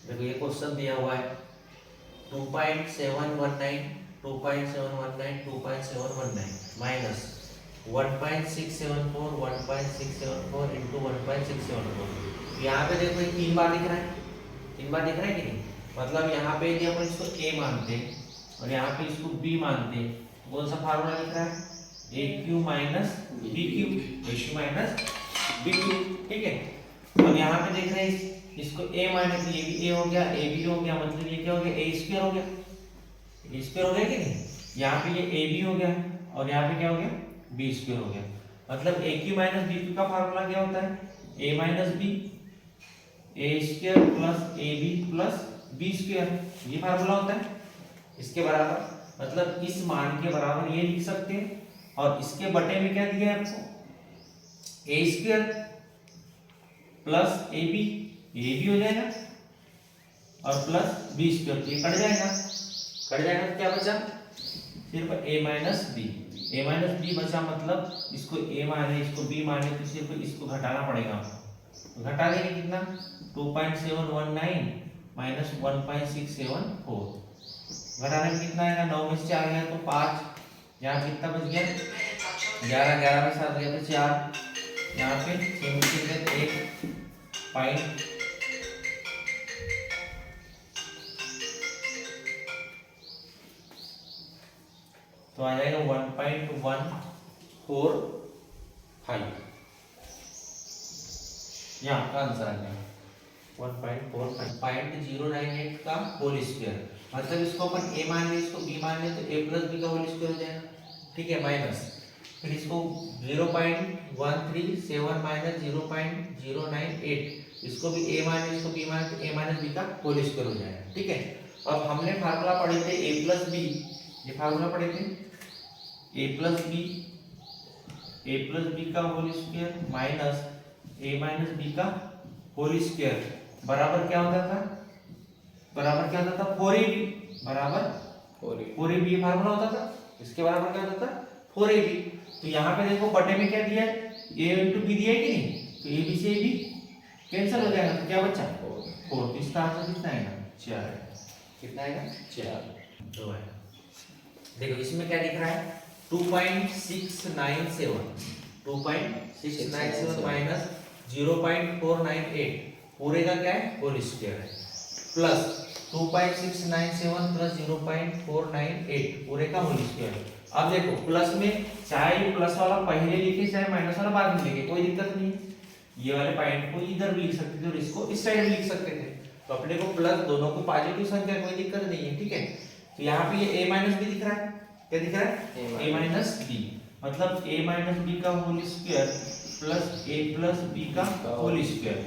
देखो ये क्वेश्चन दिया हुआ है 2.719 2.719 2.719 माइनस 1.674 1.674 इंटू 1.674। यहाँ पे देखो ये 3 बार दिख रहा है, 3 बार दिख रहा है कि नहीं। मतलब यहाँ पे यदि अपन इसको a मानते और यहाँ पे इसको b मानते, कौन सा फार्मूला लिख रहा है, ए क्यू माइनस बी क्यू, ए क्यू माइनस बी क्यू। ठीक है, अब यहाँ पे देख रहे हैं इसको a माइनस ये भी a हो गया, a भी हो गया, मतलब ये क्या हो गया, a स्क्वायर हो गया, a स्क्वायर हो गया कि नहीं। यहाँ पे ये a भी हो गया और यहाँ पे क्या हो गया, b स्क्वायर हो गया। मतलब a cube minus b cube का फार्मूला क्या होता है, a minus b a square plus a b plus b square, ये फार्मूला होता है इसके बराबर। मतलब इस मान के बराबर ये लिख सकते हैं और इसके बटे में क्या दिया है आपको, ए स्क्वायर प्लस ए बी हो जाएगा और प्लस बी स्क्वायर, ये कट जाएगा, तो क्या बचा, सिर्फ a माइनस बी बचा। मतलब इसको a माने इसको b माने तो सिर्फ इसको घटाना पड़ेगा, तो घटा देंगे कितना, 2.719 माइनस 1.674, घटाने में कितना आएगा, 9 में से 4 गया तो 5, यहाँ कितना बच गया 11, 11 में 7 गया तो 4, यहाँ पे 6 में से 1 पॉइंट, तो आ जाएगा 1.145, यहाँ का आंसर आ गया 1.098 का होल स्क्वायर। मतलब इसको अपन a मान ले, इसको b मान ले तो a प्लस बी का होल स्क्वायर हो जाएगा। ठीक है, माइनस फिर इसको 0.137 माइनस 0.098, इसको भी a मान ले, इसको b मान ले तो a माइनस b का होल स्क्वायर हो जाएगा। ठीक है, अब हमने फार्मूला पढ़े थे a प्लस बी, ये फार्मूला पढ़े थे a प्लस बी का whole square minus a minus b का होल स्क्वायर बराबर क्या होता था, 4ab बराबर 4ab, ये फार्मूला होता था। इसके बराबर क्या होता था 4ab। तो यहाँ पे देखो बटे में क्या दिया है, a इंटू बी दिया है कि नहीं, तो ab से ab कैंसिल हो जाएगा, तो क्या बचा 4, तो इसका आंसर कितना आएगा 4, कितना आएगा 4, दो है। देखो इसमें क्या दिख रहा है 2.697 माइनस 0.498, पूरे का क्या है होल स्क्वायर है, प्लस 2.697 प्लस 0.498 पूरे का होल स्क्वायर। अब देखो प्लस में चाहे प्लस वाला पहले लिखे चाहे माइनस वाला बाद में लिखे, कोई दिक्कत नहीं, ये वाले पॉइंट को इधर भी लिख सकते थे और इसको इस साइड भी लिख सकते थे। तो अपने को प्लस दोनों को पॉजिटिव संख्या, कोई दिक्कत नहीं है। ठीक है, तो यहाँ पे ये a माइनस बी दिख रहा है, क्या दिख रहा है a माइनस बी, मतलब a माइनस बी का whole square plus a plus b का होल स्क्वायर।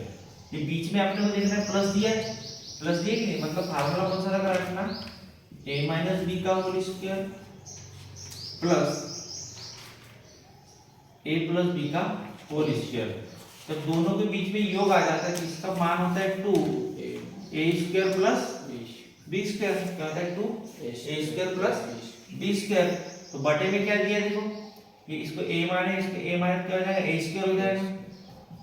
ये बीच में आपने को देखना है प्लस दिया कि नहीं, मतलब फार्मूला कौन सा लगा रखना, a माइनस बी का whole square plus a plus b का होल स्क्वायर। तो दोनों के बीच में योग आ जाता है, इसका मान होता है 2a square plus b square, क्या होता है 2a square plus b square. तो बटे में क्या दिया देखो, ये इसको a माने, इसको a माने क्या हो जाएगा a स्क्वायर हो जाएगा,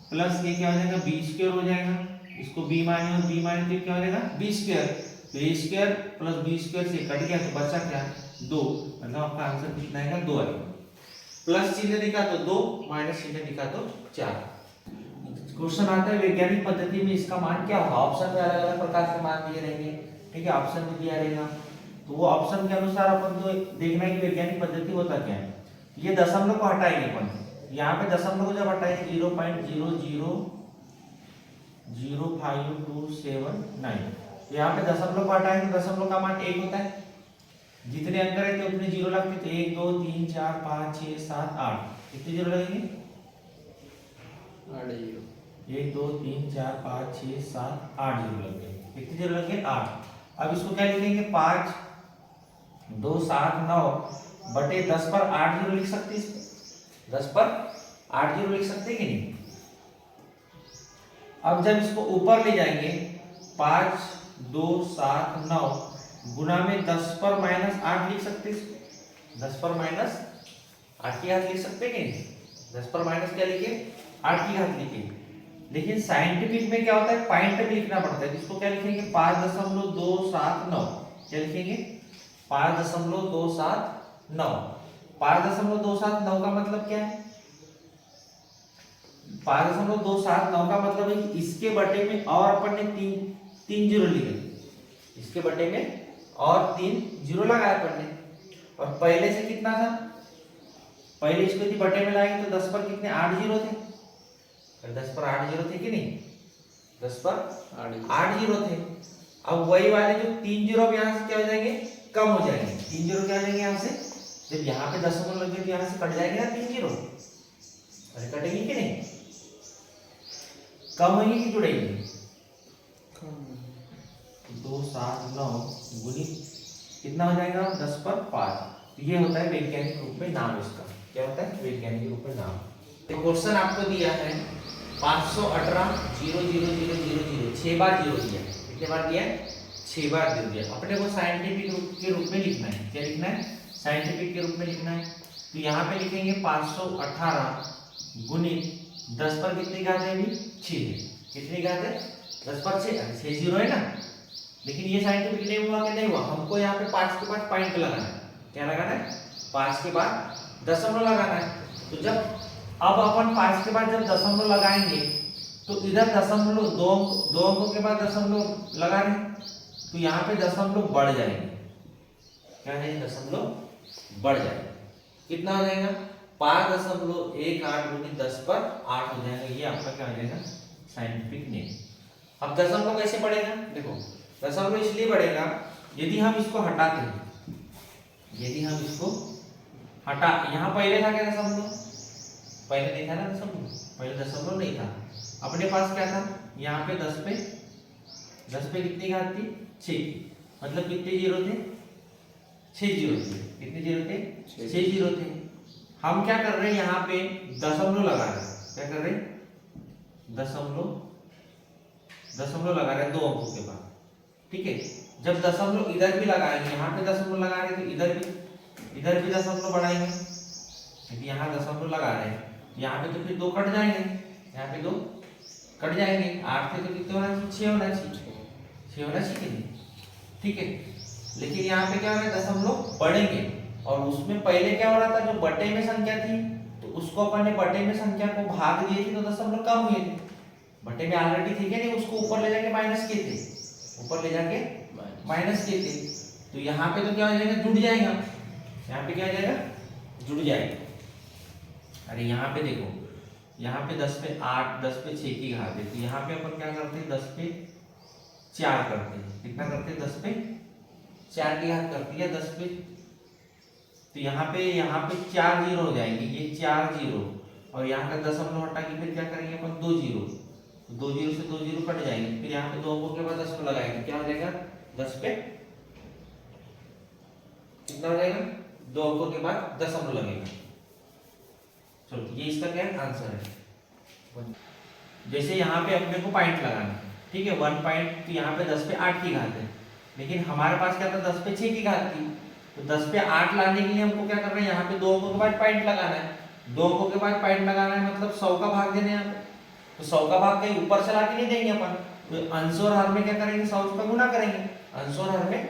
प्लस ये क्या हो जाएगा b स्क्वायर हो जाएगा, इसको b माने और b माने तो क्या हो जाएगा b स्क्वायर, तो a square plus b square से कट गया तो बचा क्या 2, मतलब आपका आंसर कितना आएगा 2 आएगा। प्लस चिन्ह दिखा तो 2, माइनस चिन्ह दिखा तो 4। क्वेश्चन आता है वैज्ञानिक पद्धति में इसका मान क्या होगा, ऑप्शन में अलग अलग प्रकार के मान दिए रहेंगे। ठीक है, ऑप्शन में दिया रहेगा तो वो ऑप्शन के अनुसार अपन को देखना है कि वैज्ञानिक पद्धति होता क्या है। ये दशमलव को हटाएंगे अपन, यहाँ पे दशमलव को जब हटाएंगे 0.000527 यहाँ पे दशमलव को हटाएंगे, दशमलव का मान 1 होता है, जितने अंक रहते उतने जीरो लगते, तो 1 2 3 4 5 6 7 8, कितने जीरो लगेंगे 8 जीरो, 1 2 3 4 5 6 7 8 जीरो लग गए, कितने जीरो लग गए 8। अब इसको क्या लिखेंगे 5 2 7 9 बटे 10 पर 8 जीरो लिख सकते हैं, इसको 10 पर 8 जीरो लिख सकते हैं कि नहीं। अब जब इसको ऊपर ले जाएंगे 5 2 7 9 गुना में 10 पर माइनस 8 लिख सकते हैं, 10 पर माइनस 8 की घात लिख सकते हैं कि नहीं, 10 पर माइनस क्या लिखे 8 की घात लिखे, लेकिन साइंटिफिक में क्या होता है, पॉइंट में लिखना पड़ता है। इसको क्या लिखेंगे, 5.279। क्या लिखेंगे, 5.279। 5.279 का मतलब क्या है, 5.279 का मतलब है कि इसके बटे में और अपन ने तीन जीरो लिखे, इसके बटे में और 3 जीरो लगाया अपन ने। और पहले से कितना था, पहले इसको यदि बटे में लाएंगे तो 10 पर कितने 8 जीरो थे, 10 पर 8 जीरो थे कि नहीं, 10 पर 8 जीरो थे। अब वही वाले जो 3 जीरो यहाँ से क्या हो जाएंगे, कम हो जाएंगे। 3 जीरो क्या हो जाएंगे यहाँ से, जब यहाँ पे दशमलव लगे तो यहाँ से कट जाएंगे ना 3 जीरो, अरे कटेंगे कि नहीं, कम होंगे कि जुड़ेंगे, 279 गुणित कितना हो जाएगा 10 पर 5। तो ये होता है वैज्ञानिक रूप में नाम, इसका क्या होता है वैज्ञानिक रूप में नाम। तो क्वेश्चन आपको दिया है 518,0,0,0,0,0, 6 बार जीरो दिया है, कितने बार दिया है, 6 बार जीरो दिया। अपने को साइंटिफिक के रूप में लिखना है, क्या लिखना है, साइंटिफिक के रूप में लिखना है। तो यहाँ पे लिखेंगे 518 गुणित 10 पर कितनी घात है अभी 6, कितनी घात है 10 पर 6 जीरो है ना। लेकिन ये साइंटिफिक नहीं हुआ कि नहीं हुआ, हमको यहाँ पे 5 के बाद पॉइंट लगाना है, क्या लगाना है, 5 के बाद दशमलव लगाना है। तो जब अब अपन 5 के बाद जब दशमलव लगाएंगे तो इधर दशमलव दो अंकों के बाद दशमलव लगा रहे हैं, तो यहाँ पे दशमलव बढ़ जाएंगे, क्या है दशमलव बढ़ जाएगा, कितना हो जाएगा 5.18 गुणित 10 पर 8 हो जाएगा। ये आपका क्या हो जाएगा साइंटिफिक नेम। अब दशमलव कैसे बढ़ेगा, देखो दशमलव इसलिए बढ़ेगा यदि हम इसको हटाते हैं, यदि हम इसको हटा, यहाँ पहले था क्या दशमलव, पहले नहीं था ना दशमलव, पहले दशमलव नहीं था, अपने पास क्या था यहाँ पे 10 पे कितनी घात थी 6, मतलब कितने जीरो थे 6 जीरो थे, कितने जीरो थे 6 जीरो थे। हम क्या कर रहे हैं यहाँ पे दशमलव लगा रहे हैं, क्या कर रहे हैं दशमलव लगा रहे हैं 2 अंकों के बाद, ठीक है। जब दशमलव इधर भी लगाएंगे, यहाँ पे दशमलव लगा रहे हैं तो इधर भी दशमलव बढ़ाएंगे, क्योंकि यहाँ दशमलव लगा रहे हैं, यहाँ पे तो फिर 2 कट जाएंगे, यहाँ पे 2 कट जाएंगे, 8 थे तो कितने होना चाहिए 6 होना चाहिए, 6 होना चाहिए, ठीक है। लेकिन यहाँ पे क्या हो रहा है दशमलव बढ़ेंगे, और उसमें पहले क्या हो रहा था जो बटे में संख्या थी तो उसको अपन ने बटे में संख्या को भाग दिए थे तो दशमलव कम हुए थे, बटे में ऑलरेडी थे क्या नहीं, उसको ऊपर ले जाके माइनस किए थे, ऊपर ले जाके माइनस किए थे। तो यहाँ पे तो क्या हो जाएगा जुड़ जाएगा, यहाँ पे क्या हो जाएगा जुड़ जाएगा। अरे यहाँ पे देखो, यहाँ पे 10 पे 8 10 पे 6 की घात है, तो यहाँ पे अपन क्या करते हैं 10 पे 4 करते हैं, कितना करते हैं 10 पे 4 की घात करती है 10 पे, तो यहाँ पे 4 जीरो हो जाएंगे, ये 4 जीरो, और यहाँ का दशमलव हटा के फिर क्या करेंगे अपन 2 जीरो, तो 2 जीरो से 2 जीरो कट जाएंगे, फिर यहाँ पे 2 अंकों के बाद दशमलव लगाएंगे, क्या हो जाएगा 10 पे कितना हो जाएगा 2 अंकों के बाद दशमलव लगेगा। चलो ये इसका क्या आंसर है। जैसे यहाँ पे अपने को पॉइंट लगाना है, ठीक है 1 पॉइंट, तो यहाँ पे 10 पे 8 की घात है, लेकिन हमारे पास क्या था 10 पे 6 की घात थी, तो 10 पे 8 लाने के लिए हमको क्या करना है, यहाँ पे 2 अंकों के बाद पॉइंट लगाना है, 2 अंकों के बाद पॉइंट लगाना है, मतलब 100 का भाग देना है यहाँ पे, तो 100 का भाग कहीं ऊपर से ला के नहीं देंगे अपन, तो अंश और हर में क्या करेंगे 100 का गुना करेंगे, अंश और हर में,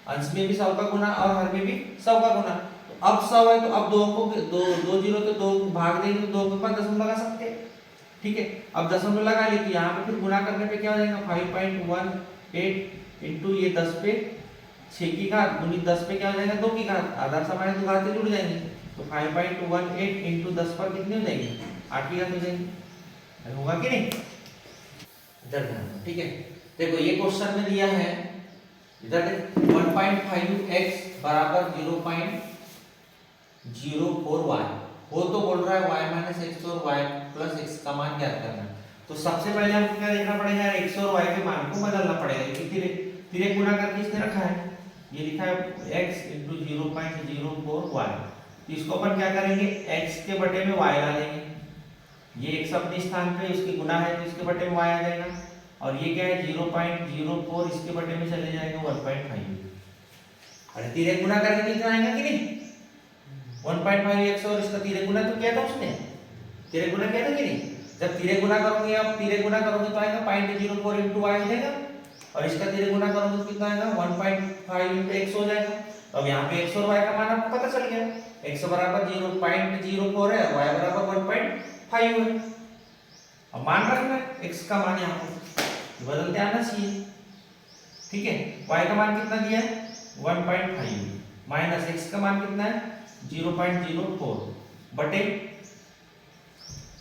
अंश में भी 100 का गुना और हर में भी 100 का गुना। तो अब 100 है तो अब 2 अंकों के 2 जीरो तो 2 भाग देंगे, तो 2 अंकों के बाद दशमलव लगा सकते हैं, ठीक है। अब दशमलव लगा ली, तो यहाँ पे फिर गुना करने पे क्या हो जाएगा 5.18 इंटू ये 10 पे 6 की घात गुणित 10 पे क्या हो जाएगा 2 की घात, आधार समाने 2 घातें जुड़ जाएंगी, तो 5.18 इंटू 10 पर कितनी हो जाएगी 8 की घात हो जाएगी, होगा कि नहीं, इधर ध्यान, ठीक है। देखो ये क्वेश्चन में दिया है, इधर 1.5x बराबर 0.04y, हो तो बोल रहा है y माइनस एक्स और y प्लस एक्स का मान ज्ञात करना है। तो सबसे पहले हमको क्या देखना पड़ेगा, x और y के मान को बदलना पड़ेगा, क्योंकि तिरे गुना करके इसने रखा है, ये लिखा है x इंटू 0.04y, तो इसको अपन क्या करेंगे x के बटे में y ला देंगे, ये x अपने स्थान पे उसके गुना है तो इसके बटे में y आ जाएगा, और ये क्या है 0.04 इसके बटे में चले जाएगा 1.5। अरे तिरे गुना करके कितना आएगा कि नहीं 1.5x, और इसका तिरे गुना तो किया था उसने, तिरे गुना किया था कि नहीं, जब तीरे गुना करोगे, अब तीरे गुना करोगे तो आएगा 0.04 इंटू वाई हो जाएगा, और इसका तीरे गुना करोगे तो कितना आएगा 1.5 इंटू एक्स हो जाएगा। तो अब यहाँ पे एक्स और वाई का मान आपको पता चल गया, एक्स बराबर 0.04 है, वाई बराबर 1.5 है। अब मान रखना है एक्स का मान यहाँ पे बदलते आना चाहिए, ठीक है। वाई का मान कितना दिया है 1.5 माइनस एक्स का मान कितना है 0.04 बटे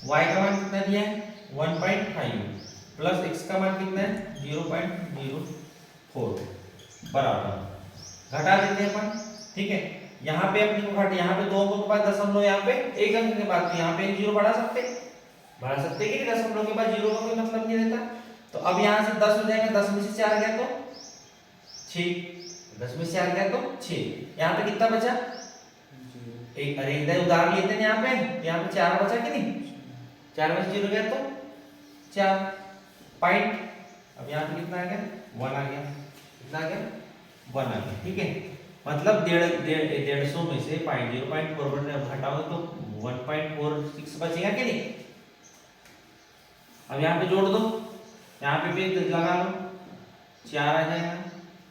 y का मान कितना दिया है 1.5 प्लस x का मान कितना है 0.04 बराबर घटा देते हैं अपन, ठीक है। यहाँ पे अपने को घट, यहाँ पे 2 अंकों के बाद दशमलव, यहाँ पे 1 अंक के बाद, तो यहाँ पे 0 बढ़ा सकते कि नहीं, दशमलव के बाद 0 का कोई मतलब नहीं रहता। तो अब यहाँ से 10 हो जाएगा, 10 में से 4 गया तो 6, 10 में से 4 गया तो 6, यहाँ पे कितना बचा एक, अरे इधर उधार लेते हैं यहाँ पे 4 बचा कि नहीं, 4 में से 0 गया तो 4 पॉइंट, अब यहाँ पे कितना आ गया 1 आ गया, कितना आ गया 1 आ गया, ठीक है। मतलब 150 में से 0.4 घटाओगे तो 1.46 बचेगा कि नहीं। अब यहाँ पे जोड़ दो, यहाँ पे भी लगा लो, 4 आ जाएगा,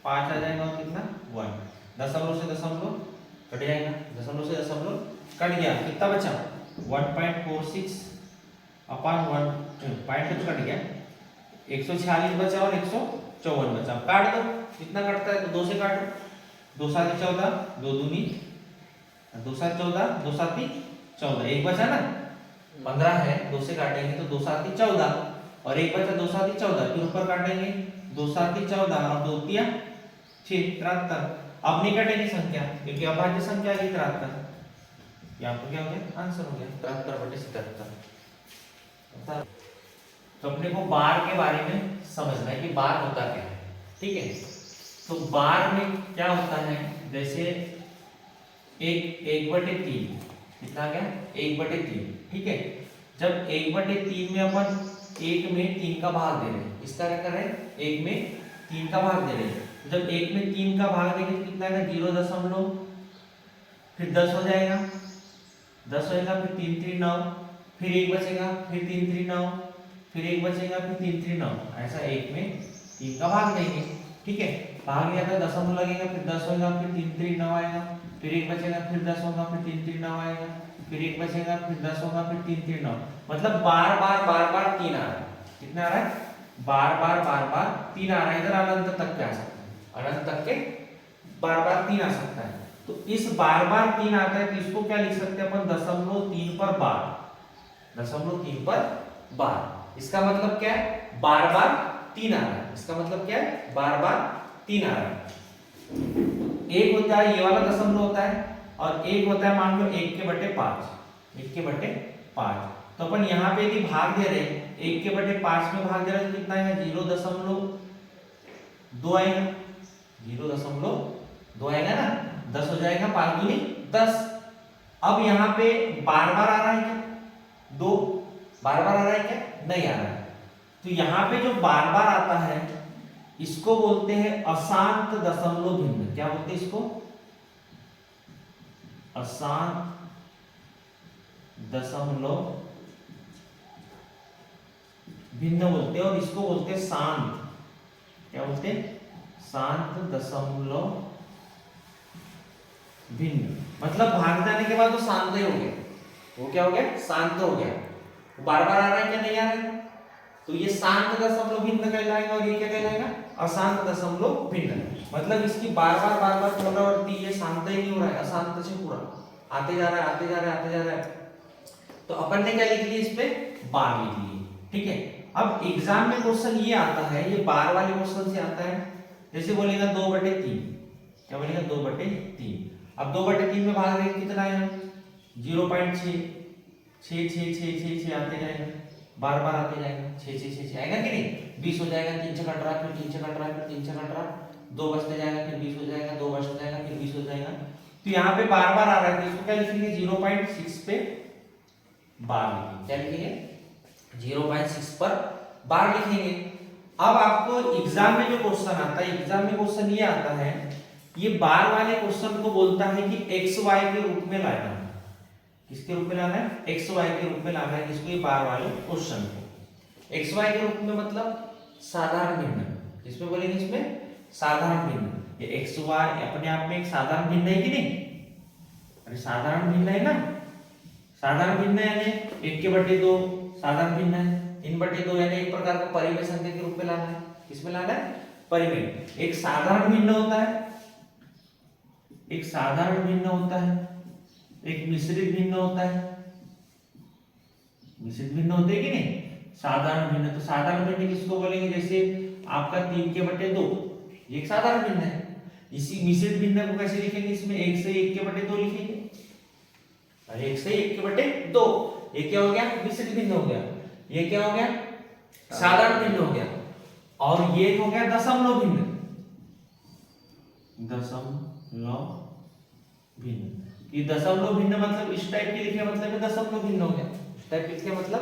5 आ जाएगा और कितना 1, दशमलव से दशमलव कट जाएगा, दशमलव से दशमलव कट गया, कितना बचा 1.46 अपान 1 पॉइंट तो कट गया, 146 बचा और 154 बचा। काट दो, कितना कटता है तो 2 से काटो, 2 7 14, 2 दूनी 2 7 14, 2 7 14, एक बचा ना 15 है, 2 से काटेंगे तो 2 7 14 और एक बचा 2 7 14, फिर ऊपर काटेंगे 2 7 14 और 2 3 6 73। अब नहीं कटेगी संख्या क्योंकि अभाज्य संख्या है 73, यहाँ पर क्या हो गया आंसर हो गया 73/77। तो अपने को बार के बारे में समझना है कि बार होता क्या है, ठीक है। तो बार में क्या होता है, जैसे 1/3 कितना क्या 1/3, ठीक है। जब 1/3 में अपन 1 में 3 का भाग दे रहे हैं, इसका क्या कर रहे हैं 1 में 3 का भाग दे रहे हैं, जब 1 में 3 का भाग देंगे तो कितना है 0 फिर 10 हो जाएगा, 10 होएगा, फिर 3 3 9, फिर 1 बचेगा, फिर 3 3 9, फिर 1 बचेगा, फिर 3 3 9, ऐसा 1 में 3 का भाग देंगे, ठीक है। भाग लिया था दशमलव लगेगा, फिर 10 होगा, फिर 3 3 9 आएगा, फिर 1 बचेगा, फिर 10 होगा, फिर 3 3 9 आएगा, फिर 1 बचेगा, फिर 10 होगा, फिर 3 3 9, मतलब बार बार 3 आ रहा है, कितना आ रहा है बार बार 3 आ रहा है, इधर अनंत तक क्या आ सकता है, अनंत तक के बार 3 आ सकता है। तो इस बार 3 आता है तो इसको क्या लिख सकते हैं अपन 0.3 पर बार, 0.3 पर बार, इसका मतलब क्या है बार 3 आ रहा है, इसका मतलब क्या है बार 3 आ रहा है। एक होता है ये वाला दशमलव होता है और एक होता है मान लो 1/5, 1/5। तो अपन यहाँ पे यदि भाग दे रहे हैं 1/5 में भाग दे रहे हैं तो कितना आएगा 0.2 आएगा, 0.2 आएगा ना, 10 हो जाएगा, 5 दूनी 10। अब यहाँ पे बार आ रहा है क्या, 2 बार आ रहा है क्या, नहीं आ रहा है। तो यहाँ पे जो बार आता है इसको बोलते हैं अशांत दशमलव भिन्न, क्या बोलते हैं इसको अशांत दशमलव भिन्न बोलते हैं, और इसको बोलते हैं शांत, क्या बोलते हैं शांत दशमलव भिन्न। मतलब भाग जाने के बाद वो शांत ही हो गया, वो क्या हो गया शांत हो गया, बार आ रहा है क्या नहीं आ रहा है, तो ये शांत दशमलव भिन्न कहलाएगा और ये क्या कहलाएगा अशांत दशमलव भिन्न। मतलब इसकी बार बार पुनरावृत्ति, ये शांत ही नहीं हो रहा है, अशांत से पूरा आते जा रहा है। तो अपन ने क्या लिख लिया इस पे बार लिख लिए, ठीक है। अब एग्जाम में क्वेश्चन ये आता है, ये बार वाले क्वेश्चन से आता है, जैसे बोलेगा 2/3, क्या बोलेगा 2/3। अब 2/3 में भाग देंगे कितना है 0.6, 6 आते जाएगा, बार आते जाएगा, 6 आएगा कि नहीं, 20 हो जाएगा, 3 से कट रहा, फिर 3 से कट रहा, फिर 3 से कट रहा, 2 बचते जाएगा, फिर 20 हो जाएगा, 2 बचते जाएगा, फिर 20 हो जाएगा। तो यहाँ पे बार आ रहा है तो इसको क्या लिखेंगे 0.6 पे बार लिखेंगे, क्या लिखेंगे 0.6 पर बार लिखेंगे। अब आपको एग्जाम में जो क्वेश्चन आता है, एग्जाम में क्वेश्चन ये आता है, ये बार वाले क्वेश्चन को बोलता है कि xy के रूप में लाना, किसके रूप में लाना है, एक्स वाई के रूप में लाना है किसको, ये बार वाले क्वेश्चन को। एक्स वाई के रूप में मतलब साधारण भिन्न, किसमें बोलेंगे, इसमें साधारण भिन्न। ये एक्स वाई अपने आप में एक साधारण भिन्न है कि नहीं, अरे साधारण भिन्न है ना, साधारण भिन्न है यानी 1/2 साधारण भिन्न है, 3/2 यानी एक प्रकार का परिमेय संख्या के रूप में लाना है, किसमें लाना है, परिमेय। एक साधारण भिन्न होता है, एक साधारण भिन्न होता है, एक मिश्रित भिन्न होता है, मिश्रित भिन्न होते हैं कि नहीं, साधारण भिन्न। तो साधारण भिन्न किसको बोलेंगे, जैसे आपका 3/2 ये एक साधारण भिन्न है। इसी मिश्रित भिन्न को कैसे लिखेंगे, इसमें 1 से 1/2 लिखेंगे, अरे 1 से 1/2 ये क्या हो गया, मिश्रित भिन्न हो गया। ये क्या हो गया, साधारण भिन्न हो गया। और ये हो गया दशमलव भिन्न, दशमलव भिन्न। ये दशमलव भिन्न मतलब इस टाइप के लिखे मतलब दशमलव भिन्न हो गया, इस टाइप के लिखे मतलब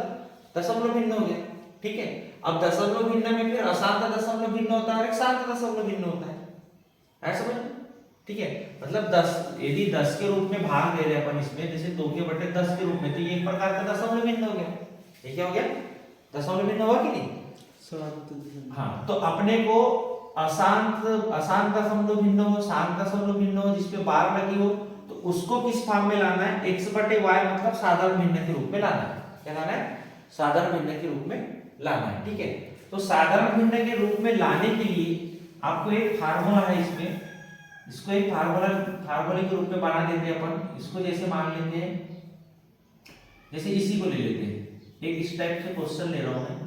दशमलव भिन्न हो गया, ठीक है। अब दशमलव भिन्न में फिर अशांत दशमलव भिन्न होता है और एक शांत दशमलव भिन्न होता है समझ, ठीक है। मतलब 10 यदि 10 के रूप में भाग दे रहे हैं अपन इसमें, जैसे 2/10 के रूप में, तो ये एक प्रकार का दशमलव भिन्न हो गया। ये क्या हो गया, दशमलव भिन्न हुआ कि नहीं, हाँ। तो अपने को अशांत दशमलव भिन्न हो, शांत दशमलव भिन्न हो, जिसपे बार लगी हो, तो उसको किस फॉर्म में लाना है, x/y मतलब साधारण भिन्न के रूप में लाना है। क्या लाना है, साधारण भिन्न के रूप में लाना है, ठीक है। तो साधारण भिन्न के रूप में लाने के लिए आपको एक फार्मूला है इसमें, इसको एक फार्मूले के रूप में बना देते हैं अपन। इसको जैसे मान लेते हैं, जैसे इसी को ले लेते हैं, एक इस टाइप से क्वेश्चन ले रहा हूं मैं,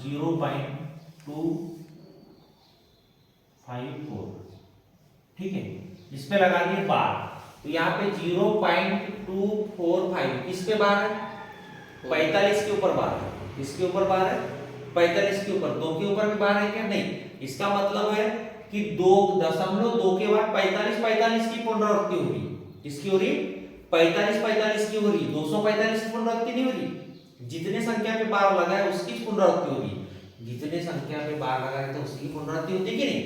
0.254, ठीक है। इस पे लगा दिए बार, तो यहाँ पे 0.245 किस पे बार है, 45 के ऊपर बार है, किसके ऊपर बार है, 45 के ऊपर। 2 के ऊपर भी बार है क्या, नहीं। इसका मतलब है कि 2.2 के बाद 45 की पुनरावृत्ति होगी, किसकी हो रही, 45 की हो रही, 245 की पुनरावृत्ति नहीं हो रही। जितने संख्या पे बार लगा है उसकी पुनरावृत्ति होगी, जितने संख्या पे बार लगा है तो उसकी पुनरावृत्ति होती है कि नहीं।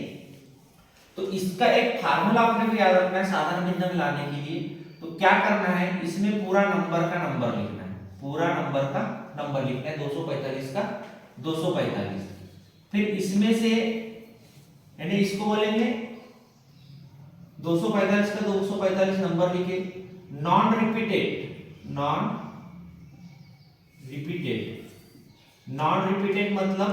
तो इसका एक फार्मूला अपने को याद रखना है साधारण भिन्न में लाने के लिए। तो क्या करना है, इसमें पूरा नंबर का नंबर लिखना है, पूरा नंबर का नंबर लिखना है, 245 का 245। फिर इसमें से यानी इसको बोलेंगे 245 का 245 नंबर लिखे। नॉन रिपीटेड मतलब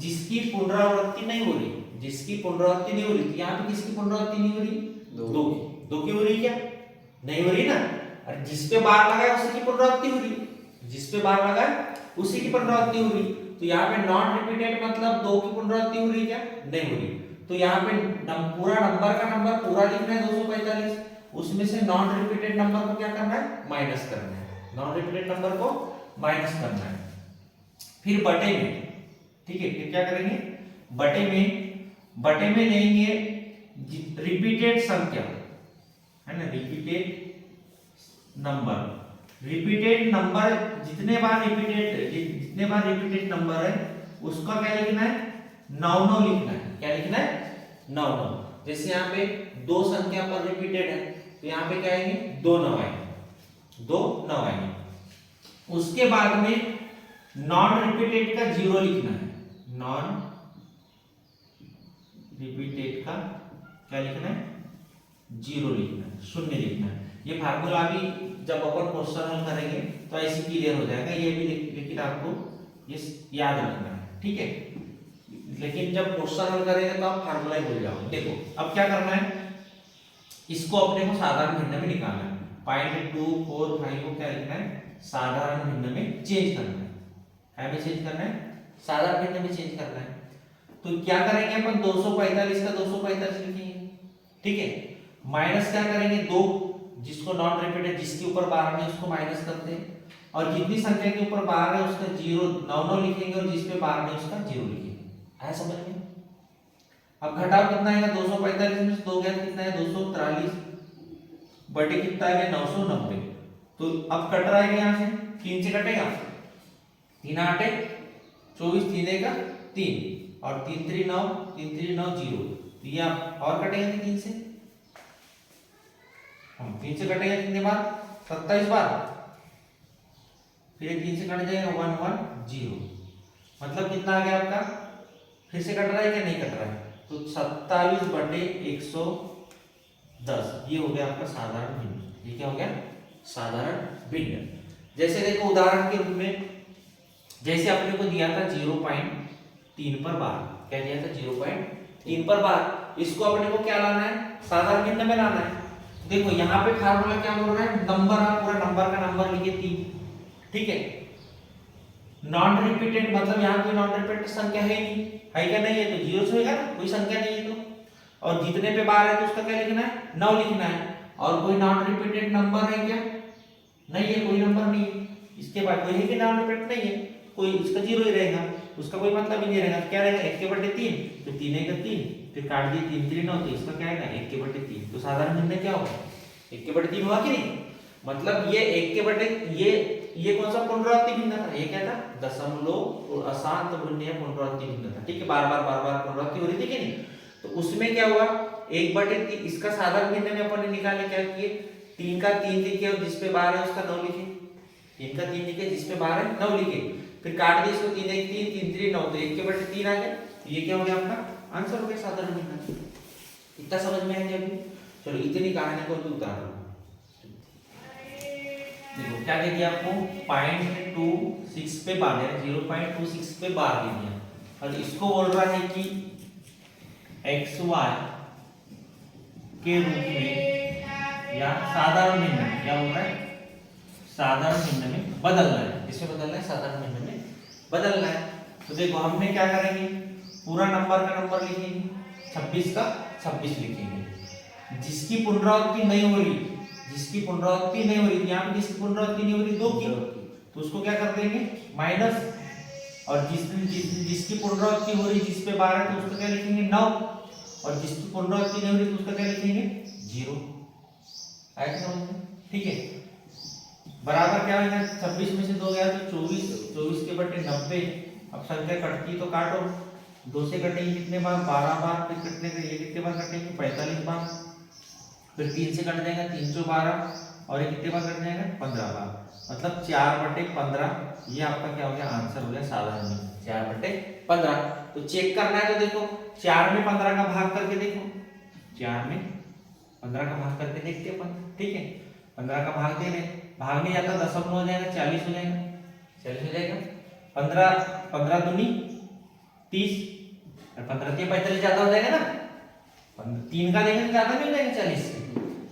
जिसकी पुनरावृत्ति नहीं हो रही, जिसकी पुनरावृत्ति नहीं हो रही। यहाँ पे किसकी पुनरावृत्ति नहीं हो रही, 2 की हो रही, क्या नहीं हो रही ना। और जिस पे बार लगा है उसी की पुनरावृत्ति हो रही, जिस पे बार लगा है उसी की पुनरावृत्ति हो रही। तो यहाँ पे नॉन रिपीटेड मतलब 2 की पुनरावृत्ति हो रही, क्या नहीं हो रही। तो यहाँ पे पूरा नंबर का नंबर पूरा लिखना है 245, उसमें से नॉन रिपीटेड नंबर को क्या करना है, माइनस करना है, नॉन रिपीटेड नंबर को माइनस करना है। फिर बटे में, ठीक है, फिर क्या करेंगे, बटे में लेंगे रिपीटेड संख्या, है ना, रिपीटेड नंबर जितने बार रिपीटेड नंबर है उसका क्या लिखना है, 9 लिखना है। क्या लिखना है, 9। जैसे यहाँ पे 2 संख्या पर रिपीटेड है तो यहाँ पे क्या आएंगे, 2 9 आएंगे। उसके बाद में नॉन रिपीटेड का 0 लिखना है, नॉन रिपीटेड का क्या लिखना है, 0 लिखना है, 0 लिखना है। ये फार्मूला भी जब अपन क्वेश्चन हल करेंगे तो ऐसे क्लियर हो जाएगा, ये भी लेकिन आपको ये याद रखना है, ठीक है। लेकिन जब क्वेश्चन हल करेंगे तो आप फार्मूला ही भूल जाओगे। देखो अब क्या करना है, इसको अपने को साधारण भिन्न में निकालना है। 0.245 को क्या लिखना है, साधारण भिन्न में चेंज करना है, में चेंज करना है, साधारण भिन्न में चेंज करना है। तो क्या करेंगे अपन, 245 का 245 लिखेंगे, ठीक है। माइनस क्या करेंगे, 2 जिसको नॉन रिपीटेड जिसके ऊपर बार है उसको माइनस करते हैं, और जितनी संख्या के ऊपर बार है उसका 9 लिखेंगे, और जिस पे बार नहीं उसका 0 लिखेंगे। आया समझ में। अब घटाओ कितना आएगा, 245 में 2 गया कितना है, 243 बटे कितना है, 990। तो अब कट रहा है यहाँ से 3 से कटेगा, 3 8 24, 3 1 3 और 3 3 9 3 3 9 0। तो ये और कटेगा 3 से, 3 से कटेगा कितने बार, 27 बार, फिर एक 3 से कट जाएगा 110, मतलब कितना आ गया आपका, फिर से कट रहा है क्या, नहीं कट रहा है, तो 27/110 ये हो गया आपका साधारण भिन्न। ये क्या हो गया, साधारण भिन्न। जैसे देखो उदाहरण के रूप में, जैसे अपने को दिया था 0.3 पर बार, क्या दिया था 0.3 पर बार, इसको अपने को क्या लाना है, साधारण भिन्न में लाना है। देखो यहाँ पे फार्मूला क्या बोल रहा है, नंबर, आप पूरा नंबर का नंबर लिखिए 3, ठीक है। नॉन रिपीटेड मतलब यहाँ कोई नॉन रिपीटेड संख्या है नहीं, है क्या, नहीं है, तो जीरो से होगा ना, कोई संख्या नहीं है तो। और जितने पे बार है तो उसका क्या लिखना है, 9 लिखना है। और कोई नॉन रिपीटेड नंबर है क्या, नहीं है, कोई नंबर नहीं है। इसके बाद कोई है कि नॉन रिपीटेड नहीं है, कोई, इसका जीरो ही रहेगा, उसका कोई मतलब ही नहीं रहेगा। क्या रहेगा, 1/3, तो 3 है 3, फिर काट दिए 3 3 9, तो इसका क्या आएगा 1/3। तो साधारण भिन्न क्या होगा, 1/3 हुआ कि नहीं, मतलब ये 1/, ये कौन सा पुनरावृत्ति भिन्न था, ये क्या था, दशमलव अशांत भिन्न पुनरावृत्ति भिन्न था, ठीक है, बार बार पुनरावृत्ति हो रही थी कि नहीं। तो उसमें क्या हुआ, 1/3, इसका साधारण भिन्न में अपन ने निकाले, क्या किए, 3 का 3 लिखे और जिसपे बार है उसका 9 लिखे, 3 का 3 लिखे, जिसपे बार है 9 लिखे, फिर काट दिए इसको, 3 1 3 3 3 9, तो 1/3 आ गया। तो ये क्या हो गया आपका आंसर हो गया साधारण भिन्न। इतना समझ में आया अभी, चलो इतनी कहानी को भी उतार लो। देखो क्या दे दिया आपको, 0.26 पे बार है, 0.26 पे बार दे दिया, और इसको बोल रहा है कि xy के रूप में या साधारण भिन्न में, क्या बोल रहा है, साधारण भिन्न में बदलना है। इसमें बदलना है, साधारण भिन्न में बदलना है। तो देखो हमने क्या करेंगे, पूरा नंबर का नंबर लिखेंगे, 26 का 26 लिखेंगे, जिसकी पुनरावृत्ति नहीं हो रही, जिसकी पुनरावृत्ति नहीं हो रही, यहाँ पे जिसकी पुनरावृत्ति नहीं हो रही 2 की, तो उसको क्या कर देंगे माइनस, और जिसकी पुनरावृत्ति हो रही, जिस पे 12 तो उसका क्या लिखेंगे 9, और जिसकी पुनरावृत्ति नहीं हो रही तो उसका क्या लिखेंगे 0। आया समझ में, ठीक है। बराबर क्या होगा, 26 में से 2 गया तो 24, 24/90। अब संख्या कटती तो काटो, 2 से कटेंगे कितने बार, 12 बार, फिर कटने के ये कितने बार कटेंगे 45 बार, फिर 3 से कट जाएगा 3 × 12, और ये कितने बार कट जाएगा 15 बार, मतलब 4/15। ये आपका क्या हो गया, आंसर हो गया साधारण भिन्न, 4/15। तो चेक करना है तो देखो 4 में 15 का भाग करके देखो, 4 में 15 का भाग करके देखते अपन, ठीक है। 15 का भाग दे रहे, भाग नहीं जाता दशमलव हो जाएगा, 40 हो जाएगा, 40 हो जाएगा। 15 दूनी 30, 15 3 45 ज्यादा हो जाएगा ना, 3 का देखेंगे ज्यादा नहीं हो जाएगा 40 से,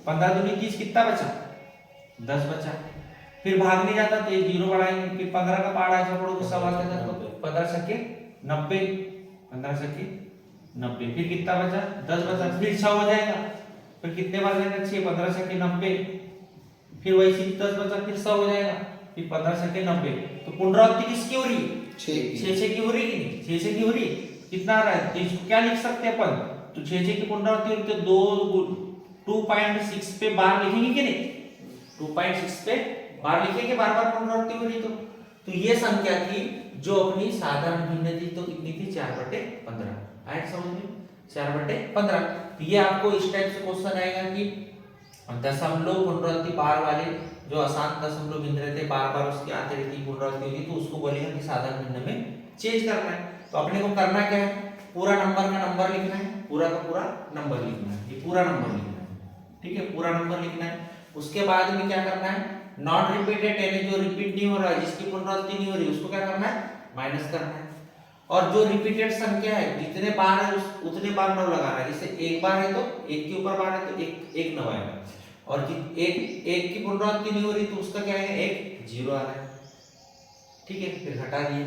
15 दूनी 30, कितना बचा 10 बचा। फिर भाग नहीं जाता तो ये 0 बढ़ाएंगे, फिर 15 का पहाड़ा ऐसा पढ़ो तो सवाल के साथ 15 सके 90, 15 सके 90, फिर कितना बचा 10 बचा, फिर 6 हो जाएगा, फिर कितने बार जाएगा 6, 15 सके 90, फिर वही 10 बचा, फिर 100 हो जाएगा, फिर 15 सके 90। तो पुनरावृत्ति किसकी हो रही, 6 की हो रही कि नहीं, 6 की हो रही, कितना आ रहा है, तो इसको क्या लिख सकते हैं अपन, तो 6 की पुनरावृत्ति हो रही तो 2.6 पे बार लिखेंगे कि नहीं, 2.6 पे बार लिखेंगे, बार बार पुनरावृत्ति हो रही तो ये संख्या थी जो अपनी साधारण भिन्न थी, तो कितनी थी 4/15। आया समझ में, 4/15। तो ये आपको इस टाइप से क्वेश्चन आएगा कि दशमलव पुनरावृत्ति बार वाले जो अशांत दशमलव भिन्न रहते, बार बार उसकी आते रहती पुनरावृत्ति होगी, तो उसको बोलेगा कि साधारण भिन्न में चेंज करना है। तो अपने को करना क्या है, पूरा नंबर का नंबर लिखना है, पूरा का पूरा नंबर लिखना है, ये पूरा नंबर लिखना है, ठीक है, पूरा नंबर लिखना है। उसके बाद में क्या करना है, नॉन रिपीटेड यानी जो रिपीट नहीं हो रहा है, जिसकी पुनरावृत्ति नहीं हो रही, उसको क्या करना है माइनस करना है। और जो रिपीटेड संख्या है, जितने बार है उतने बार 9 लगाना है, जैसे एक बार है तो एक के ऊपर बार है तो एक 9 आएगा, और एक की पुनरावृत्ति नहीं हो रही तो उसका क्या आएगा, एक 0 आ रहा है, ठीक है। फिर घटा दिए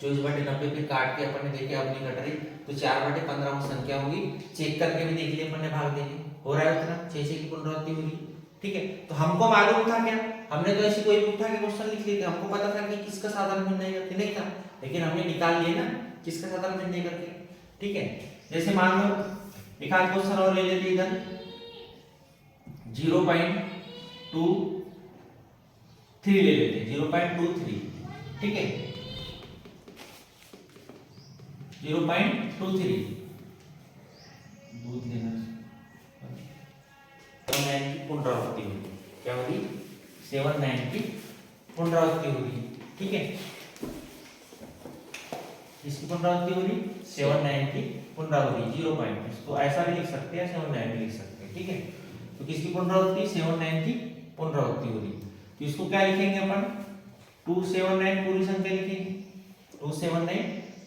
24/90, फिर काट के अपन ने देखे अब नहीं घट रही, तो 4/15 संख्या होगी, चेक करके भी देख लिए अपन ने, भाग देंगे हो रहा है उतना, 6 की पुनरावृत्ति हो रही, ठीक है। तो हमको मालूम था क्या, हमने तो ऐसी कोई भी उठा के क्वेश्चन लिख लिए थे, हमको पता था कि किसका साधारण भिन्न है, नहीं था, लेकिन हमने निकाल लिए ना किसका साधारण भिन्न करके, ठीक है। जैसे मान लो एक आध क्वेश्चन और ले लेते इधर, 0.23 ले लेते, 0.23, ठीक है, 0.23 दूध लेना पुनरावृत्ति हुई, क्या होगी 79 की पुनरावृत्ति हो रही है, ठीक है। इसकी पुनरावृत्ति हो रही 79 की पुनरावृत्ति 0 पॉइंट, इसको ऐसा भी लिख सकते हैं 79 भी लिख सकते हैं, ठीक है। तो किसकी पुनरावृत्ति 79 की पुनरावृत्ति हो रही, तो इसको क्या लिखेंगे अपन 279 पूरी संख्या लिखेंगे, 279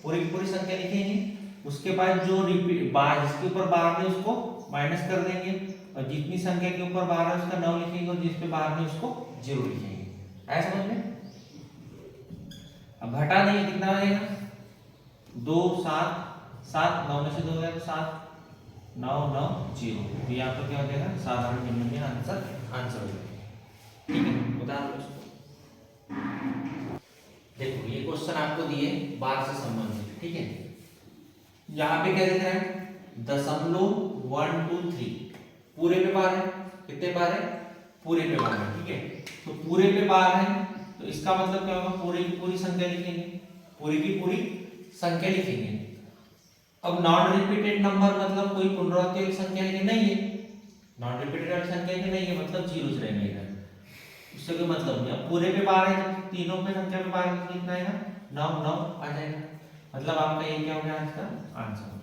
पूरी की पूरी संख्या लिखेंगे। उसके बाद जो रिपीट बार जिसके ऊपर बार है उसको माइनस कर देंगे, और जितनी संख्या के ऊपर बार है उसका 9 लिखेंगे, और जिस पे बार है उसको 0 लिखेंगे। ऐसा समझ में। अब घटा नहीं कितना आएगा 2 7 7 9 में से 2 गया तो 7 9 9 0, तो यहाँ पर क्या हो जाएगा साधारण निम्न में आंसर हो जाएगा, ठीक है। उदाहरण देखो ये क्वेश्चन आपको दिए बार से संबंधित, ठीक है। यहाँ पे क्या दिख रहा है 0.123 पूरे पे बार है, कितने बार है पूरे पे बार है, ठीक है। तो पूरे पे बार है तो इसका मतलब क्या होगा पूरी की पूरी संख्या लिखेंगे, पूरी की पूरी संख्या लिखेंगे। अब नॉन रिपीटेड नंबर मतलब कोई पुनरावृत्ति वाली संख्या नहीं है, नॉन रिपीटेड वाली संख्या नहीं है मतलब जीरोस रहेंगे इधर, उससे कोई मतलब नहीं। अब पूरे पे बार है तो तीनों पे संख्या पे बार कितना आएगा 9 9 आ जाएगा, मतलब आपका ये क्या हो गया आज का आंसर।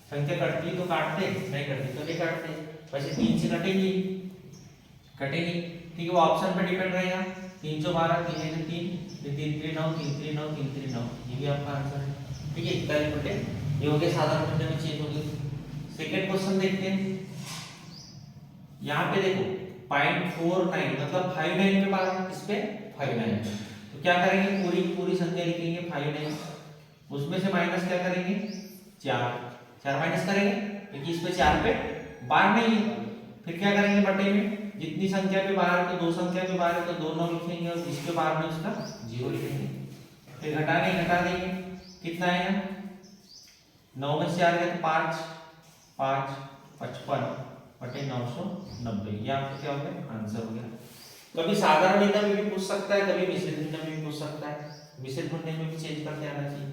संख्या कटती है तो काटते, नहीं कटती तो नहीं काटते, वैसे 3 से कटेगी, ठीक है। वो ऑप्शन पे डिपेंड रहेगा 312 3 3 3 3 9 3 3 9 3 3 9, ये भी आपका आंसर है, ठीक है। इक्वल बटे ये हो गया साधारण खंड में चेंज हो गई। सेकंड क्वेश्चन देखते हैं। यहाँ पे देखो 0.49 मतलब 59 पे बार है, इस पे 59, तो क्या करेंगे पूरी पूरी संख्या लिखेंगे 59, उसमें से माइनस क्या करेंगे 4 माइनस करेंगे क्योंकि इस पे 4 पे बार नहीं है। फिर क्या करेंगे बटे में जितनी संख्या पे बार है तो 2 संख्या पे बार है तो 2 9 लिखेंगे, और जिस पे बार में उसका 0 लिखेंगे। फिर घटा देंगे कितना आएगा 9 में से 4 गया तो 5 5 55 बटे 990, ये आपका क्या हो गया आंसर हो गया। कभी साधारण भिन्न में भी पूछ सकता है, कभी मिश्रित भिन्न में भी पूछ सकता है, मिश्रित भिन्न में भी चेंज करके आना चाहिए।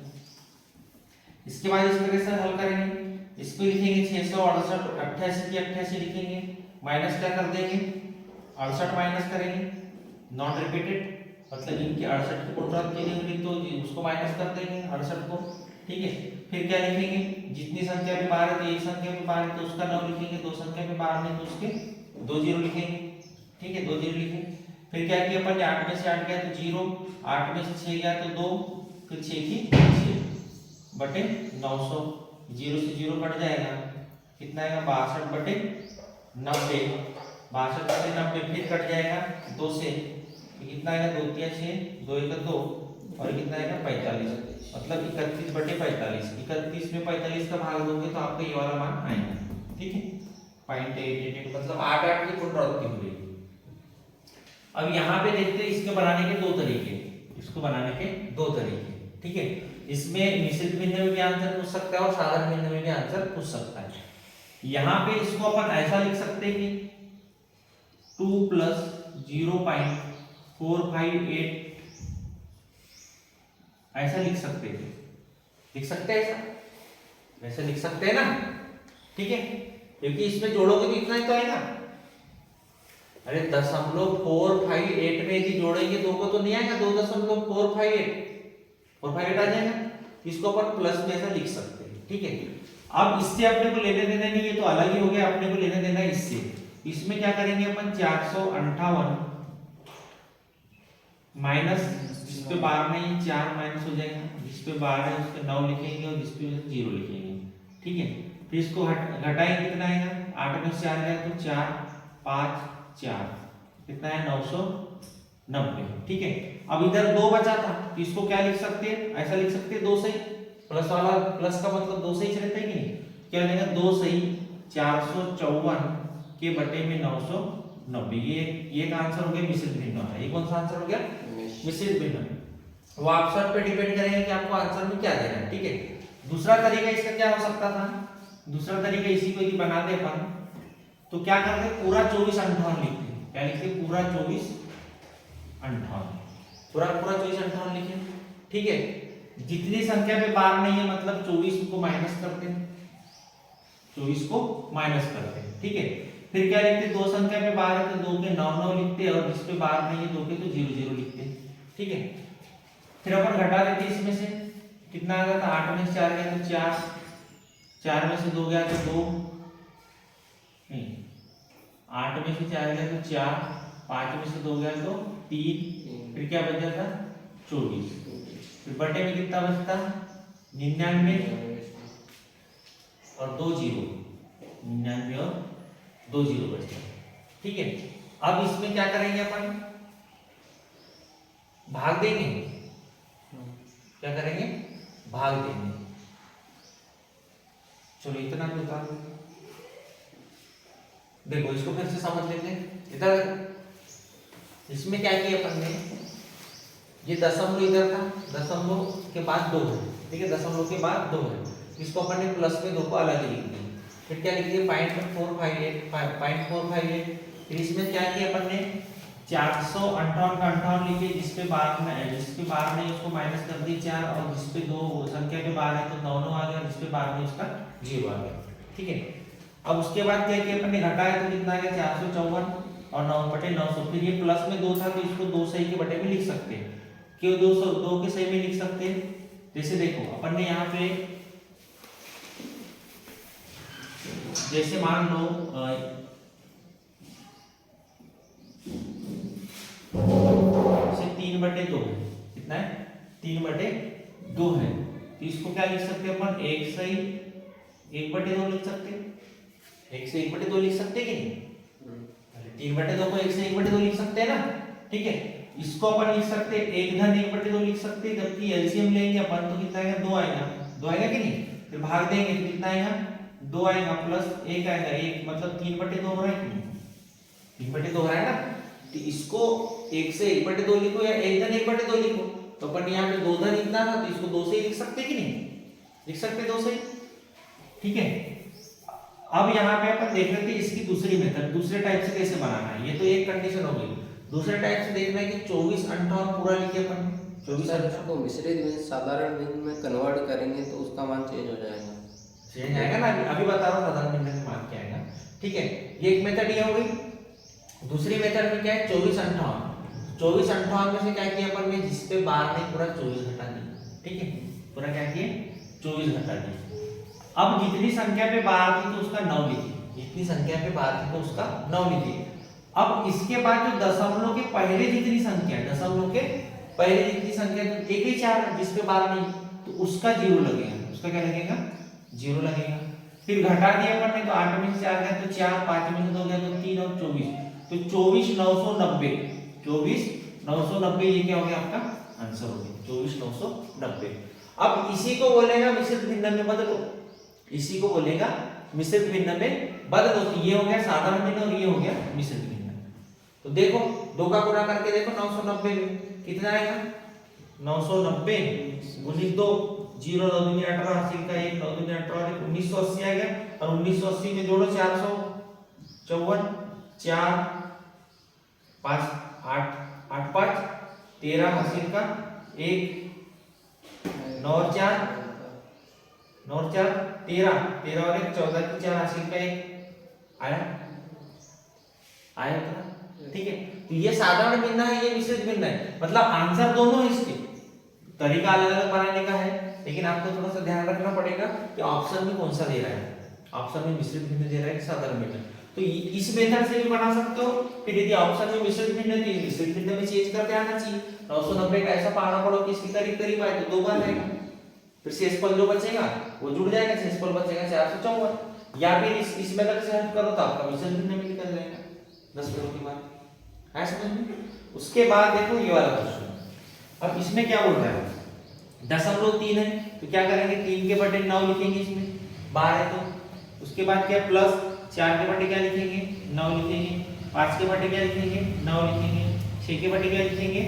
इसके बाद इस तरह से हल करेंगे, इस पे लिखेंगे 668 88 की 88 लिखेंगे, माइनस क्या कर देंगे 68 माइनस करेंगे, नॉट रिपीटेड मतलब इनकी 68 की पुनरावृत्ति नहीं हुई तो उसको माइनस कर देंगे 68 को, ठीक है। फिर क्या लिखेंगे जितनी संख्या पे बार है तो एक संख्या पे बार है तो उसका 9 लिखेंगे, 2 संख्या पे बार नहीं तो उसके 2 0 लिखेंगे, ठीक है 2 0 लिखेंगे। फिर क्या किया अपन 8 में से 8 गया तो 0, 8 में से 6 गया तो 2, फिर 6 की 6 बटे 900, 0 से 0 कट जाएगा कितना आएगा 62 बटे 90, 62 बटे 90 फिर कट जाएगा 2 से कितना आएगा 2 3 6 2 1 2 और कितना आएगा 45, मतलब 31 बटे 45, 31 में 45 का भाग दोगे तो आपको ये वाला मान आएगा, ठीक है 0.888 मतलब 8 8 की पुनरावृत्ति हो रही है। अब यहाँ पे देखते हैं इसके बनाने के 2 तरीके, इसको बनाने के 2 तरीके, ठीक है। इसमें मिश्रित भिन्न में भी आंसर पूछ सकता है और साधारण भिन्न में भी आंसर पूछ सकता है। यहाँ पे इसको अपन ऐसा लिख सकते हैं कि 2 + 0.458 ऐसा लिख सकते हैं, ऐसा वैसे लिख सकते हैं ना, ठीक है, क्योंकि इसमें जोड़ोगे तो इतना ही तो आएगा। अरे 0.458 में यदि जोड़ेंगे 2 को तो नहीं आएगा, 2.458 आ जाएगा, इसको अपन प्लस में ऐसा लिख सकते हैं, ठीक है। अब इससे अपने को लेने देना नहीं, ये तो अलग ही हो गया, अपने को लेने देना इससे। इसमें क्या करेंगे अपन 458 माइनस जिस पे 12 नहीं 4 माइनस हो जाएगा, जिस पे 12 है उस पे 9 लिखेंगे और जिस पे 0 लिखेंगे, ठीक है। फिर इसको घटाएंगे कितना आएगा 8 में से 4 गया तो 4 5 4 कितना है 990, ठीक है। अब इधर 2 बचा था तो इसको क्या लिख सकते हैं ऐसा लिख सकते हैं 2 सही, प्लस वाला प्लस का मतलब 2 सही रहता है कि नहीं, क्या लेगा 2 सही 454 के बटे में 990, ये एक आंसर हो गया मिश्रित भिन्न है। ये कौन सा आंसर हो गया मिश्रित भिन्न। वो ऑप्शन पे डिपेंड करेगा कि आपको आंसर में क्या देना है, ठीक है। दूसरा तरीका इसका क्या हो सकता था, दूसरा तरीका इसी को यदि बना दे अपन तो क्या करते पूरा 24 58 लिखते, क्या लिखते पूरा 24 58, पूरा 24 58 लिखे, ठीक है। जितनी संख्या पे बार नहीं है मतलब 24 को माइनस करते हैं, 24 को माइनस करते हैं, ठीक है। फिर क्या लिखते, दो संख्या पे बार है तो 2 के 9 9 लिखते, और जिस पे बार नहीं है 2 के तो 0 0 लिखते। ठीक है, फिर अपन घटा देते इसमें से, कितना आ गया था, 8 में से 4 गया तो 4, 4 में से 2 गया तो 2, नहीं 8 में से 4 गया तो 4, 5 में से 2 गया तो 3, फिर क्या बचा था 24, फिर बटे में कितना बचता 99 और 2 0, 99 और 2 0 बचता। ठीक है, अब इसमें क्या करेंगे अपन, भाग देंगे, क्या करेंगे, भाग देंगे। चलो इतना भी उतार दो, देखो इसको फिर से समझ लेते हैं। इधर इसमें क्या किया अपन ने, ये दशमलव इधर था, दशमलव के बाद 2 है, ठीक है, दशमलव के बाद 2 है, इसको अपन ने प्लस में 2 को अलग लिख दिया। फिर क्या लिख दिया 0.458, फिर इसमें क्या किया अपन ने 458 का 58 लिखे, जिसपे बार नहीं उसको माइनस कर दी 4, और जिसपे 2 संख्या के बार है तो 9 9 आ गया, जिसपे बार नहीं उसका 0 आ गया। ठीक है, अब उसके बाद क्या किया अपन ने, घटाया तो कितना आ गया 454 और 9 बटे 900, फिर ये प्लस में 2 था तो इसको 2 सही के बटे में लिख सकते हैं, क्यों 2 के सही में लिख सकते हैं। जैसे देखो अपन ने यहाँ पे, जैसे मान लो इसे 3/2 है, कितना है 3/2 है, तो इसको क्या लिख सकते हैं अपन, 1 से 1/2 लिख सकते हैं, 1 से 1/2 लिख सकते हैं कि नहीं, 3/2 को 1 से 1/2 लिख सकते हैं ना। ठीक है, इसको अपन लिख सकते हैं 1 धन 1/2 लिख सकते हैं, जबकि एलसीएम लेंगे अपन तो कितना आएगा 2 आएगा, 2 आएगा कि नहीं, फिर भाग देंगे तो कितना आएगा 2 आएगा, प्लस 1 आएगा, 1 मतलब 3/2 हो रहा है कि नहीं, 3/2 हो रहा है ना। तो इसको 1 से 1/2 लिखो या 1 धन 1/2 लिखो, तो अपन यहाँ पे 2 धन इतना था तो इसको 2 से ही लिख सकते कि नहीं, लिख सकते 2 से। ठीक है, अब यहाँ पे अपन देख रहे थे इसकी दूसरी मेथड, दूसरे टाइप से कैसे बनाना है, ये तो एक कंडीशन हो गई। दूसरे टाइप से देखना है कि 24 58 पूरा लिखे अपन, 24 को मिश्रित भिन्न साधारण भिन्न में कन्वर्ट करेंगे तो उसका मान चेंज हो जाएगा, चेंज आएगा ना, अभी बता रहा हूँ साधारण भिन्न का मान क्या आएगा। ठीक है, ये एक मेथड ये हो गई। दूसरी मेथड में क्या है 24 58 में से क्या किया अपन ने, जिस पे बार नहीं पूरा 24 घटा दिया। ठीक है, पूरा क्या किया 24 घटा दिया। अब जितनी संख्या पे बार थी तो उसका 9 लिखिए, जितनी संख्या पे बार थी तो उसका 9 लिखिए। अब इसके बाद जो दशमलव के पहले जितनी संख्या, दशमलव के पहले जितनी संख्या तो एक ही 4 है, जिस पे बार नहीं तो उसका 0 लगेगा, उसका क्या लगेगा 0 लगेगा। फिर घटा दिया अपन ने तो 8 में से 4 गया तो 4, 5 में से 2 गया तो 3 और 24, तो 24 990 ये क्या हो गया आपका आंसर हो गया 24 990। अब इसी को बोलेगा मिश्रित भिन्न में बदलो, इसी को बोलेगा मिश्रित भिन्न में बदलो, तो ये हो गया साधारण भिन्न और ये हो गया मिश्रित भिन्न। तो देखो 2 का गुणा करके देखो 990 में कितना आएगा 990 19 2 0 9 दूनी 18 हासिल का 1 9 दूनी 18 1980 आ गया, और 1980 में जोड़ो 454 4 5 8 8 5 13 हासिल का 1 9 और 4 9 और 4 13 13 और 1 14 की 4 हासिल का 1 आया आया था। ठीक है, तो ये साधारण भिन्न है, ये मिश्रित भिन्न है, मतलब आंसर दोनों है, इसके तरीका अलग अलग बनाने का है, लेकिन आपको थोड़ा सा ध्यान रखना पड़ेगा कि ऑप्शन में कौन सा दे रहा है, ऑप्शन में मिश्रित भिन्न दे रहा है कि साधारण भिन्न। तो इस मेथड से भी बना सकते हो। फिर यदि ऑप्शन में मिश्रित भिन्न है तो मिश्रित भिन्न में चेंज करते आना चाहिए। 990 का ऐसा पाना पड़ो कि इसके करीब करीब आए तो 2 बार आएगा, फिर शेषफल जो बचेगा वो जुड़ जाएगा, शेषफल बचेगा 454, या फिर इस मेथड से हल करो तो आपका मिश्रित भिन्न में निकल जाएगा 10 करोड़ के बाद। है समझ में? उसके बाद देखो ये वाला क्वेश्चन, अब इसमें क्या बोल रहा है, 0.3 है तो क्या करेंगे 3 के बटे 9 लिखेंगे, इसमें 12 है तो उसके बाद क्या प्लस 4 के बटे क्या लिखेंगे 9 लिखेंगे, 5 के बटे क्या लिखेंगे 9 लिखेंगे, 6 के बटे क्या लिखेंगे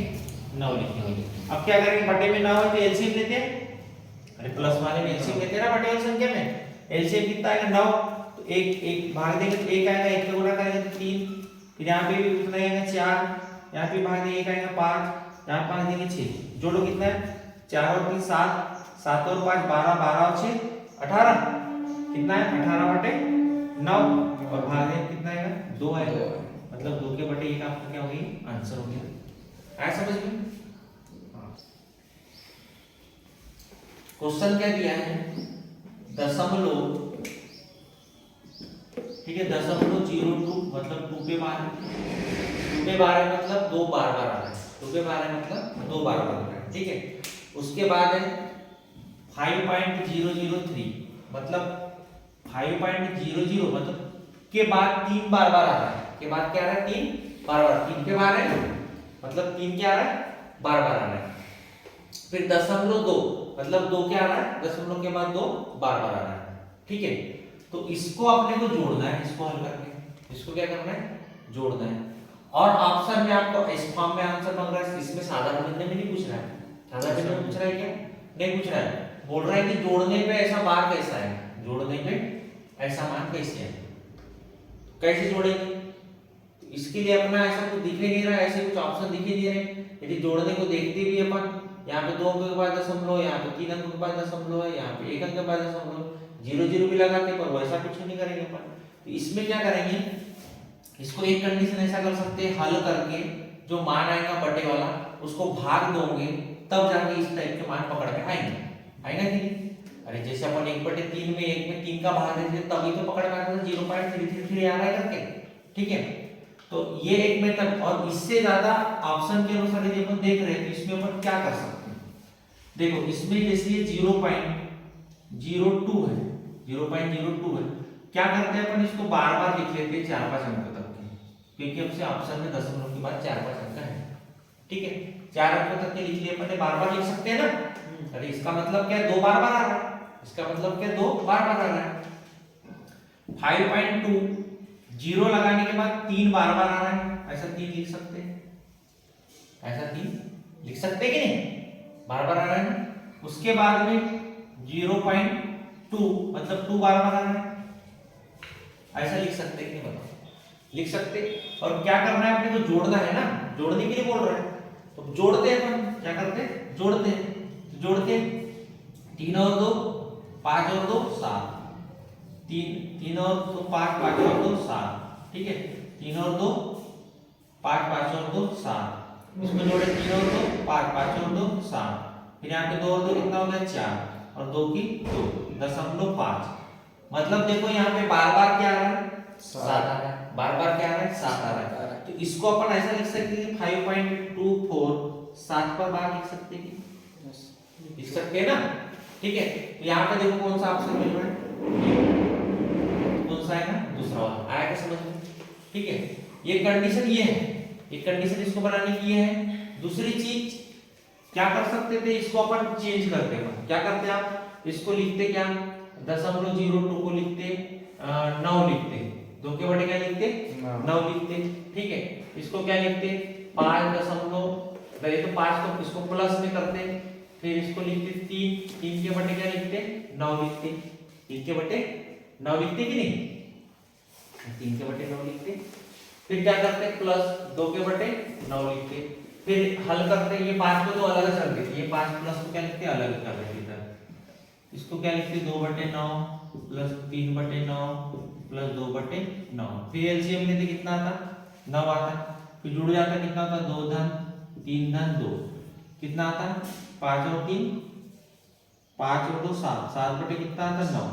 9 लिखेंगे। अब क्या करेंगे बटे में 9 है तो एलसीएम लेते हैं, अरे प्लस वाले में एलसीएम लेते हैं ना बटे वाली संख्या में, एलसीएम कितना आएगा 9, तो एक भाग देंगे तो 1 आएगा, 1 का गुणा करेंगे तो 3, फिर यहाँ पे भी कितना आएगा 4, यहाँ पे भाग देंगे 1 आएगा 5, यहाँ भाग देंगे 6, जोड़ो कितना है 4 और 3 7, 7 और 5 12, 12 और 6 18, कितना है 18 बटे 9 और भागे कितना आएगा 2 आएगा, दो। मतलब 2 के बटे 1 आपका क्या हो गई आंसर हो गया। आया समझ में? क्वेश्चन क्या दिया है, दशमलव, ठीक है, 0.02 मतलब 2 पे बार है, 2 पे बार है मतलब 2 बार बार आ रहा है, 2 पे बार है मतलब 2 बार बार आ रहा है, ठीक है। उसके बाद है 5.003 मतलब 5.00 मतलब के बाद 3 बार बार आ रहा है, के बाद क्या आ रहा है 3 बार बार, 3 के बार है मतलब 3 क्या आ रहा है बार बार आ रहा है। फिर 0.2 मतलब 2 क्या आ रहा है, दशमलव के बाद 2 बार बार आ रहा है, ठीक है। तो इसको अपने को जोड़ना है, इसको हल करके इसको क्या करना है जोड़ना है। और ऑप्शन में आपको इस फॉर्म में आंसर मांग रहा है, इसमें साधारण भिन्न में नहीं पूछ रहा है, साधारण भिन्न में पूछ रहा है क्या, नहीं पूछ रहा है, बोल रहा है कि जोड़ने पे ऐसा बार कैसा है, जोड़ने पे ऐसा मान कैसे है, कैसे जोड़ेंगे। तो इसके लिए अपना ऐसा कुछ दिख ही नहीं रहा है, ऐसे कुछ ऑप्शन दिख ही नहीं रहे। यदि जोड़ने को देखते भी अपन, यहाँ पे 2 अंक के बाद दशमलव, यहाँ पे 3 अंक के बाद दशमलव है, यहाँ पे 1 अंक के बाद दशमलव, 0 भी लगाते पर वैसा कुछ नहीं करेंगे अपन। तो इसमें क्या करेंगे, इसको एक कंडीशन ऐसा कर सकते हैं, हल करके जो मान आएगा बटे वाला उसको भाग दोगे तब जाके इस टाइप के मान पकड़ में आएंगे, आएगा कि नहीं। अरे जैसे अपन 1/3 में 1 में 3 का भाग देते तभी तो पकड़ में आता था 0.333 आ रहा है करके, ठीक है। तो ये एक मेथड, और इससे ज्यादा ऑप्शन के अनुसार यदि अपन देख रहे हैं तो इसमें अपन क्या कर सकते हैं, देखो इसमें जैसे ये 0.02 है, 0.02 है, क्या करते हैं अपन इसको बार बार लिख लेते हैं 4-5 अंक तक के, क्योंकि हमसे ऑप्शन में दशमलव के बाद 4-5 अंक है, ठीक है। 4 अंक तक के लिख लिए अपन, बार बार लिख सकते हैं ना। अरे इसका मतलब क्या है 2 बार बार आ रहा है, इसका मतलब क्या 2 बार बार आ रहा है। 5.2 0 लगाने के बाद 3 बार बार आ रहा है, ऐसा 3 लिख सकते हैं, ऐसा 3 लिख सकते हैं कि नहीं, बार बार आ रहा है ना। उसके बाद में 0.2 मतलब 2 बार बार आ रहा है, ऐसा लिख सकते हैं कि नहीं बताओ, लिख सकते। और क्या करना है अपने को जोड़ना है ना, जोड़ने के लिए बोल रहा है, तो जोड़ते हैं अपन, क्या करते हैं जोड़ते हैं, तो जोड़ते 3 और 2 5 और 2 7, 3 और 2 5 5 और 2 7, ठीक है। 3 और 2 5 5 और 2 7, इसमें जोड़े 3 और 2 5 5 और 2 7, फिर यहाँ पे 2 और 2 कितना हो गया 4 और 2 की 2 0.5, मतलब देखो यहाँ पे बार बार क्या आ रहा है 7 आ रहा है, बार बार क्या आ रहा है 7 आ रहा है। तो इसको अपन ऐसा लिख सकते हैं 5.24 7 पर बार लिख सकते हैं, लिख सकते हैं ना, ठीक है। तो यहाँ पे देखो कौन सा ऑप्शन मिल रहा है, कौन सा है ना दूसरा वाला, आया क्या समझ में, ठीक है। ये कंडीशन ये है, एक कंडीशन इसको बनाने की ये है। दूसरी चीज क्या कर सकते थे, इसको अपन चेंज करते हैं, क्या करते हैं आप इसको लिखते क्या 0.02 को लिखते 9 लिखते, 2 के बटे क्या लिखते 9 लिखते, ठीक है। इसको क्या लिखते 5 ये तो 5 तो इसको प्लस में करते, फिर इसको लिखते 3 के बटे क्या लिखते 9 लिखते, 3 के बटे 9 लिखते कि नहीं, 3 के बटे 9 लिखते। फिर क्या करते प्लस 2 के बटे 9 लिखते, फिर हल करते, ये 5 को तो अलग कर देते, ये 5 प्लस को क्या लिखते अलग कर देते इधर, इसको क्या लिखते 2/9 प्लस 3/9 प्लस 2/9, फिर एलसीएम लेते कितना आता 9 आता, फिर जुड़ जाता कितना आता 2 धन 3 धन 2, कितना आता 5 और 3 5 और 2 7, 7 बटे कितना आता 9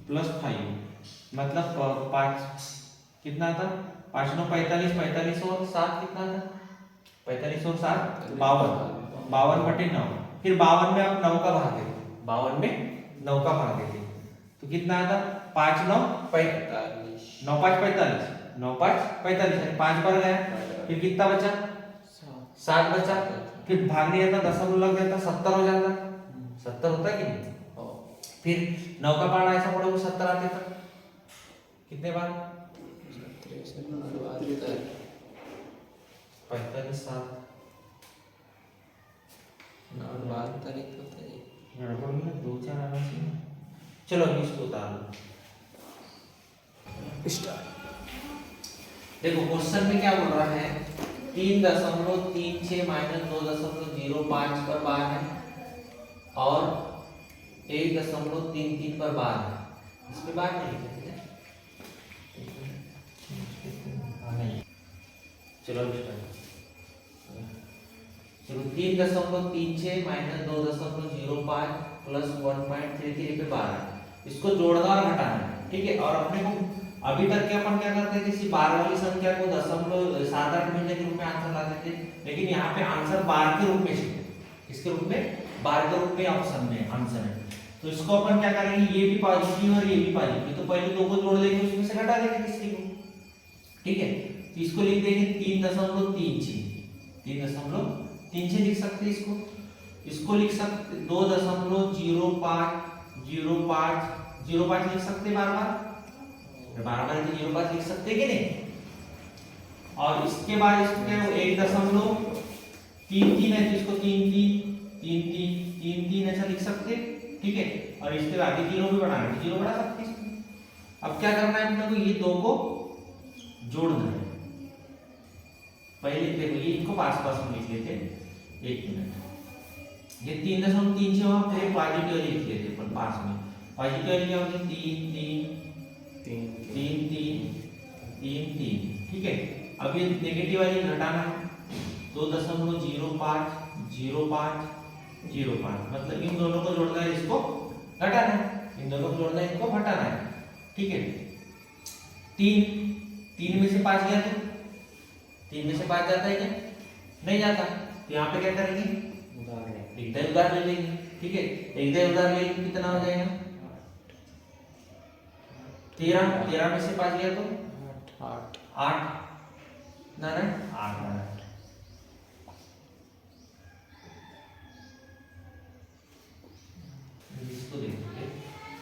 प्लस 5 मतलब 5 कितना आता 5 9 45, 45 और 7 कितना आता 45 और 7 52, 52/9, फिर 52 में आप 9 का भाग देते, 52 में 9 का भाग देते तो कितना आता 5 9 45, 9 5 45, 9 5 45, 5 बार गया, फिर कितना बचा 7 बचा, फिर भाग नहीं जाता दशमलव लग जाता 70 हो जाता, 70 होता कि नहीं। फिर 9 का बार ऐसा पड़ोगे 70 आते तक कितने बार 45 7 गड़बड़ में 2 4 आना चाहिए। चलो अभी इसको उतार लो, देखो क्वेश्चन में क्या बोल रहा है 3.36 माइनस 2.05 पर बार है और 1.33 पर बार है, इस पे बार नहीं लिखा है, चलो चलो 3.36 माइनस 2.05 प्लस 1.33 पे 12, इसको जोड़ना और घटाना है, ठीक है। और अपने को अभी तक के अपन क्या करते थे, किसी बार वाली संख्या को दशमलव 7-8 महीने के रूप में आंसर लाते थे, लेकिन यहाँ पे आंसर बार के रूप में चाहिए। किसके रूप में? बार के रूप में ऑप्शन में आंसर है। तो इसको अपन क्या करेंगे, ये भी पॉजिटिव और ये भी पॉजिटिव, तो पहले दो को जोड़ देंगे, उसमें से घटा देंगे किसी को, ठीक है। तो इसको लिख देंगे 3.36, 3.36 लिख सकते हैं इसको। इसको लिख सकते 2.05 लिख सकते बार बार तो 0.5 लिख सकते कि नहीं। और इसके बाद इसको क्या 1.33 है, तो इसको 3 ऐसा लिख सकते, ठीक है। और इसके आगे 0 भी बढ़ाना है, 0 बढ़ा सकते हैं। अब क्या करना है अपने को, ये दो को जोड़ना है। पहले देखो ये इनको पास में लिख लेते हैं, 1 मिनट। ये 3.36 वहां फिर पॉजिटिव लिख लेते हैं, पर पास में पॉजिटिव क्या होगी 3, ठीक है। अब ये नेगेटिव वाली घटाना है, 2.05 मतलब इन दोनों को जोड़ना है, इसको घटाना है, इन दोनों को जोड़ना है, इनको घटाना है, ठीक है। 3 में से 5 गया, तो 3 में से 5 जाता है क्या? नहीं जाता। तो यहाँ पे क्या करेंगे, उधार ले लेंगे, ठीक है। एक उधार ले लेंगे, कितना हो जाएगा 13 में से 5 गया तो 8 ना 8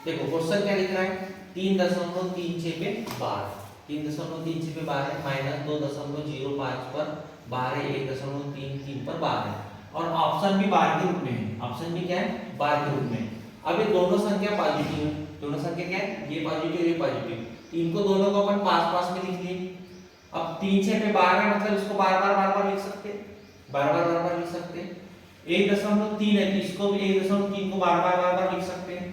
देखो क्वेश्चन क्या लिख रहा है, 3.36 पे 12, 3.36 पे 12 है, माइनस 2.05 पर 12 है, 1.33 पर 12 है, और ऑप्शन भी बार के रूप में है। ऑप्शन भी क्या है, बार के रूप में। अब ये दोनों संख्या पॉजिटिव है, दोनों संख्या क्या है, ये पॉजिटिव ये पॉजिटिव, इनको दोनों को अपन पास में लिख लिए। अब 3 6 पे 12 मतलब इसको बार बार लिख सकते, बार लिख सकते। 1.3 है, तो इसको भी 1.3 को बार बार लिख सकते हैं।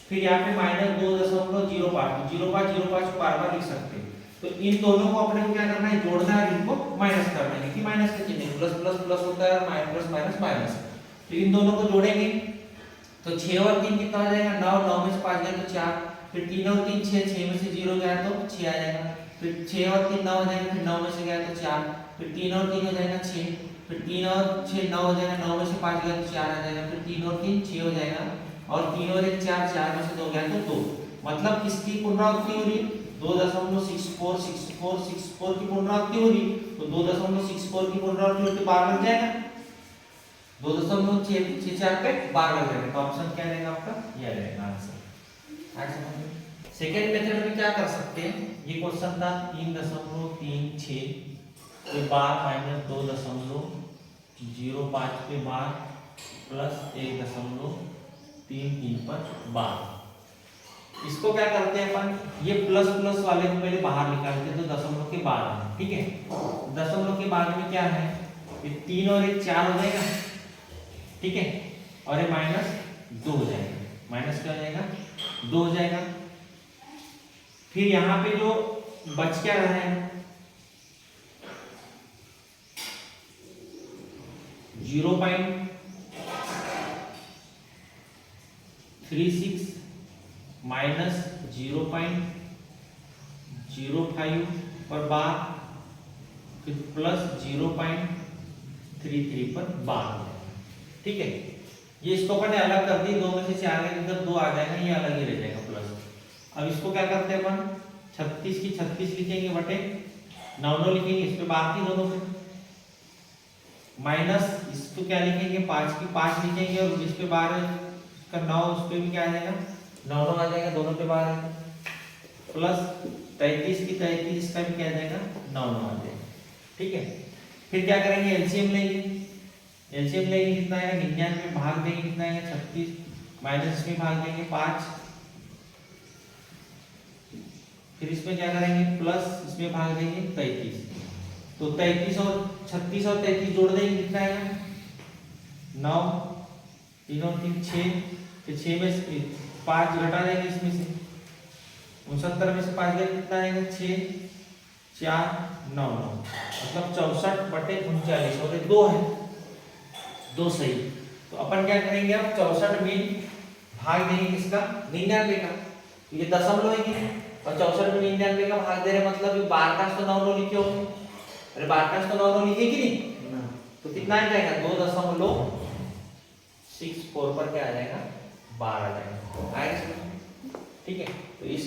फिर यहाँ पे माइनस 2.05 को बार लिख सकते हैं। तो इन दोनों को अपने को क्या करना है, जोड़ना है, इनको माइनस करना है, कि माइनस का चिन्ह प्लस प्लस प्लस होता है, माइनस माइनस माइनस। तो इन दोनों को जोड़ेंगे, तो 6 और 3 कितना हो जाएगा 9, 9 में से 5 गया तो 4, फिर 3 और 3 6 में से 0 गया तो 6 आ जाएगा, फिर 6 और 3 9 हो जाएगा, फिर 9 में से गया तो 4, फिर 3 और 3 हो जाएगा 6, फिर 3 और 6 9 हो जाएगा, 9 में से 5 गया तो 4 आ जाएगा, फिर 3 और 3 6 हो जाएगा, और 3 और 1 4, 4 में से 2 गया तो 2। मतलब किसकी पुनरावृत्ति हो रही, 2.64 की पुनरावृत्ति हो रही, तो 2.64 की पुनरावृत्ति होती 12 लग जाएगा, 2.64 पे 12 लग जाएगा। तो ऑप्शन क्या रहेगा आपका, ये रहेगा आंसर। सेकेंड मेथड में क्या कर सकते हैं, ये क्वेश्चन था 3.36 पे 12 माइनस 2.05 पे 12 प्लस 1.33 पर 12। इसको क्या करते हैं अपन, ये प्लस प्लस वाले को पहले बाहर निकालते हैं, तो दशमलव के बाद में, ठीक है। दशमलव के बाद में क्या है, ये 3 और 1 4 हो जाएगा, ठीक है, और ये माइनस 2 हो जाएगा, माइनस क्या हो जाएगा 2 हो जाएगा। फिर यहाँ पे जो बच क्या रहा है 0.36 माइनस 0.05 पर 12, फिर प्लस 0.33 पर 12, ठीक है। ये इसको अपन ने अलग कर दी, 2 में से 4 के अंदर 2 आ जाएगा, ये अलग ही रह जाएगा प्लस। अब इसको क्या करते हैं अपन, 36 की 36 लिखेंगे बटे 9 लिखेंगे, इस पे बाकी दोनों पे माइनस, इसको क्या लिखेंगे 5 की 5 लिखेंगे, और इस पे 12 का 9, उस पे भी क्या आ जाएगा 9 आ जाएगा, दोनों पे 12 प्लस 33 की 33, इसका भी क्या आ जाएगा 9 आ जाएगा, ठीक है। फिर क्या करेंगे, एलसीएम लेंगे, कितना आएगा 99 में भाग देंगे, कितना आएगा 36, माइनस में भाग देंगे 5, फिर इसमें क्या करेंगे प्लस, इसमें भाग देंगे 33, तो 33 और 36 और 33 जोड़ देंगे, कितना आएगा 9, 3 और 3 6, फिर 6 में से 5 घटा देंगे, इसमें से 69 में से 5 गया, कितना आएगा 6, 499 मतलब 64/39 और ये 2 है, 2 सही। तो अपन क्या करेंगे अब 64 में भाग देंगे किसका 99 का, तो ये दशमलव है कि नहीं, और 64 में 99 का भाग दे रहे मतलब ये 12 का तो 9 लिखे हो, अरे 12 का तो 9 लिखे कि नहीं, तो कितना आ जाएगा 2.64 पर क्या आ जाएगा 12 आ जाएगा, आएगा। ठीक है, तो इस